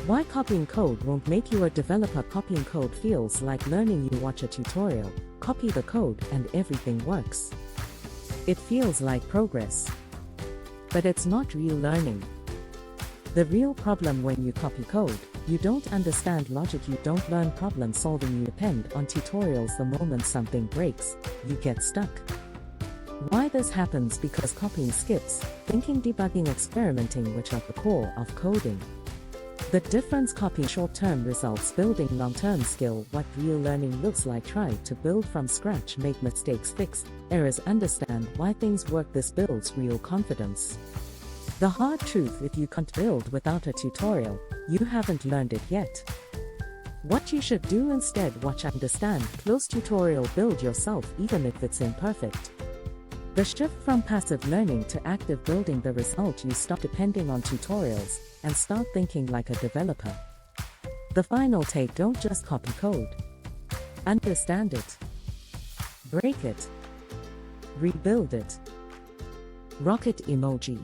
Why copying code won't make you a developer. Copying code feels like learning. You watch a tutorial, copy the code, and everything works. It feels like progress. But it's not real learning. The real problem when you copy code, you don't understand logic, you don't learn problem solving, you depend on tutorials. The moment something breaks, you get stuck. Why this happens? Because copying skips thinking, debugging, experimenting, which are the core of coding. The difference: copying short-term results, building long-term skill. What real learning looks like: try to build from scratch, make mistakes, fix errors, understand why things work. This builds real confidence. The hard truth: if you can't build without a tutorial, you haven't learned it yet. What you should do instead: watch, understand, close tutorial, build yourself even if it's imperfect. The shift from passive learning to active building. The result: you stop depending on tutorials and start thinking like a developer. The final take: don't just copy code. Understand it. Break it. Rebuild it. Rocket emoji.